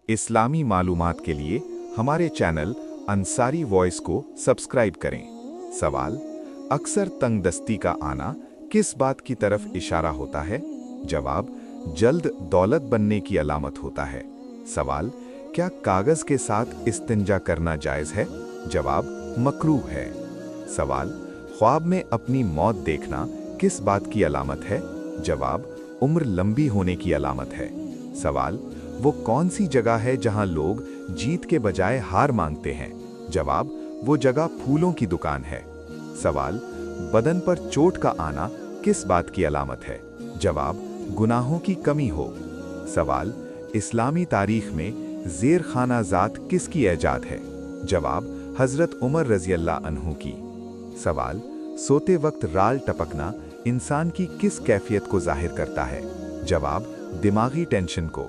इस्लामी मालूमात के लिए हमारे चैनल अंसारी वॉइस को सब्सक्राइब करें। सवाल, अक्सर तंगदस्ती का आना किस बात की तरफ इशारा होता है? जवाब, जल्द दौलत बनने की अलामत होता है। सवाल, क्या कागज के साथ इस्तिंजा करना जायज़ है? जवाब, मकरूह है। सवाल, ख्वाब में अपनी मौत देखना किस बात की अलामत है? जवाब, उम्र लंबी होने की अलामत है। सवाल, वो कौन सी जगह है जहां लोग जीत के बजाय हार मांगते हैं? जवाब, वो जगह फूलों की दुकान है। सवाल, बदन पर चोट का आना किस बात की अलामत है? जवाब, गुनाहों की कमी हो। सवाल, इस्लामी तारीख में ज़ेर खाना ज़ात किसकी ऐजाद है? जवाब, हज़रत उमर रज़ियल्लाहु अन्हु की। सवाल, सोते वक्त राल टपकना इंसान की किस कैफियत को जाहिर करता है? जवाब, दिमागी टेंशन को।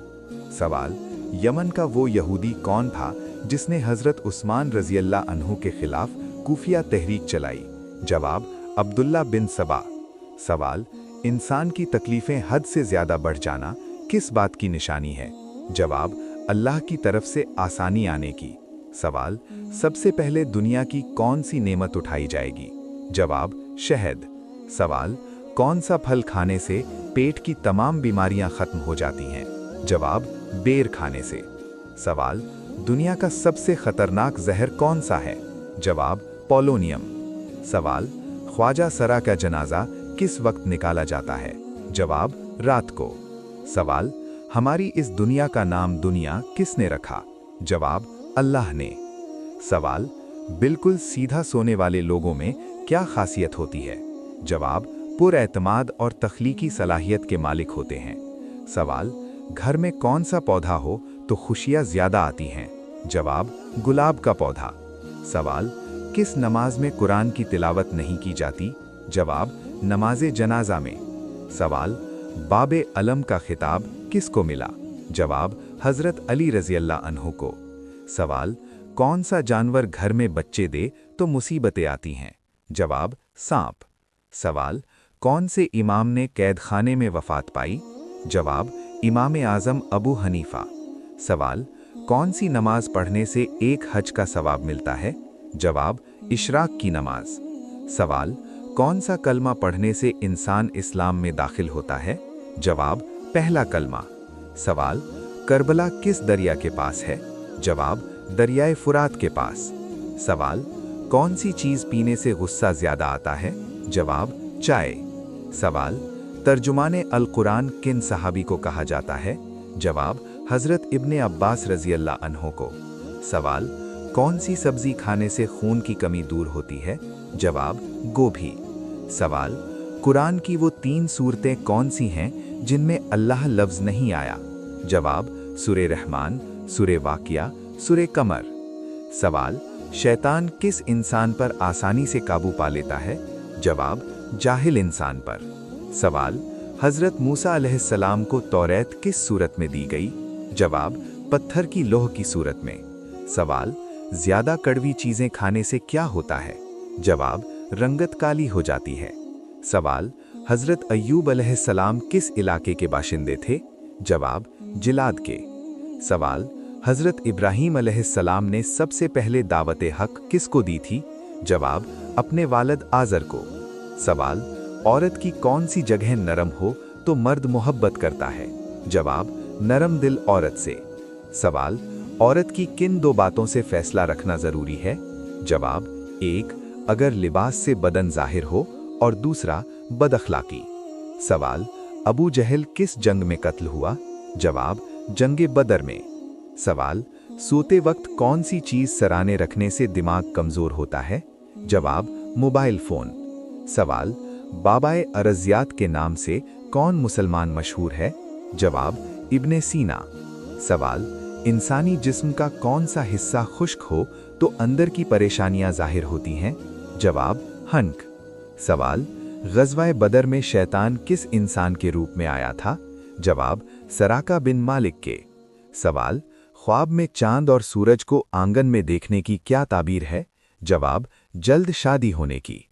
सवाल, यमन का वो यहूदी कौन था जिसने हज़रत उस्मान रज़ियल्लाहु अन्हु के खिलाफ कूफिया तहरीक चलाई? जवाब, अब्दुल्ला बिन सबा। सवाल, इंसान की तकलीफ़ें हद से ज़्यादा बढ़ जाना किस बात की निशानी है? जवाब, अल्लाह की तरफ से आसानी आने की। सवाल, सबसे पहले दुनिया की कौन सी नेमत उठाई जाएगी? जवाब, शहद। सवाल, कौन सा फल खाने से पेट की तमाम बीमारियां खत्म हो जाती हैं? जवाब, बेर खाने से। सवाल, दुनिया का सबसे खतरनाक जहर कौन सा है? जवाब, पोलोनियम। सवाल, ख्वाजा सरा का जनाजा किस वक्त निकाला जाता है? जवाब, रात को। सवाल, हमारी इस दुनिया का नाम दुनिया किसने रखा? जवाब, अल्लाह ने। सवाल, बिल्कुल सीधा सोने वाले लोगों में क्या खासियत होती है? जवाब, पुरएतमाद और तख्लीकी सलाहियत के मालिक होते हैं। सवाल, घर में कौन सा पौधा हो तो खुशियाँ ज़्यादा आती हैं? जवाब, गुलाब का पौधा। सवाल, किस नमाज में कुरान की तिलावत नहीं की जाती? जवाब, नमाज़े जनाजा में। सवाल, बाबे अलम का खिताब किसको मिला? जवाब, हज़रत अली रज़ियल्लाहु अन्हु को। सवाल, कौन सा जानवर घर में बच्चे दे तो मुसीबतें आती हैं? जवाब, सांप। सवाल, कौन से इमाम ने कैद खाने में वफ़ात पाई? जवाब, इमाम आज़म अबू हनीफा। सवाल, कौन सी नमाज पढ़ने से एक हज का सवाब मिलता है? जवाब, इशराक की नमाज। सवाल, कौन सा कलमा पढ़ने से इंसान इस्लाम में दाखिल होता है? जवाब, पहला कलमा। सवाल, करबला किस दरिया के पास है? जवाब, दरियाए फुरात के पास। सवाल, कौन सी चीज़ पीने से गुस्सा ज़्यादा आता है? जवाब, चाय। सवाल, तर्जुमाने अल कुरान किन सहाबी को कहा जाता है? जवाब, हज़रत इब्ने अब्बास रज़ियल्लाहु अन्हु को। सवाल, कौन सी सब्ज़ी खाने से खून की कमी दूर होती है? जवाब, गोभी। सवाल, कुरान की वो 3 सूरतें कौन सी हैं जिनमें अल्लाह लफ्ज़ नहीं आया? जवाब, सूरे रहमान, सूरे वाक़िया, सूरे कमर। सवाल, शैतान किस इंसान पर आसानी से काबू पा लेता है? जवाब, जाहिल इंसान पर। सवाल, हज़रत मूसा अलैहिस्सलाम को तौरात किस सूरत में दी गई? जवाब, पत्थर की लोह की सूरत में। सवाल, ज़्यादा कड़वी चीज़ें खाने से क्या होता है? जवाब, रंगत काली हो जाती है। सवाल, हज़रत अय्यूब अलैहिस्सलाम किस इलाके के बाशिंदे थे? जवाब, जिलाद के। सवाल, हज़रत इब्राहीम अलैहिस्सलाम ने सबसे पहले दावत हक किसको दी थी? जवाब, अपने वालिद आज़र को। सवाल, औरत की कौन सी जगह नरम हो तो मर्द मोहब्बत करता है? जवाब, नरम दिल औरत से। सवाल, औरत की किन 2 बातों से फैसला रखना ज़रूरी है? जवाब, 1, अगर लिबास से बदन ज़ाहिर हो और दूसरा, बदअखलाकी। सवाल, अबू जहल किस जंग में कत्ल हुआ? जवाब, जंगे बदर में। सवाल, सोते वक्त कौन सी चीज़ सराने रखने से दिमाग कमज़ोर होता है? जवाब, मोबाइल फ़ोन। सवाल, बाबाए अरज़ियात के नाम से कौन मुसलमान मशहूर है? जवाब, इब्ने सीना। सवाल, इंसानी जिस्म का कौन सा हिस्सा खुश्क हो तो अंदर की परेशानियां ज़ाहिर होती हैं? जवाब, हनक। सवाल, ग़ज़वाए बदर में शैतान किस इंसान के रूप में आया था? जवाब, सराका बिन मालिक के। सवाल, ख्वाब में चांद और सूरज को आंगन में देखने की क्या ताबीर है? जवाब, जल्द शादी होने की।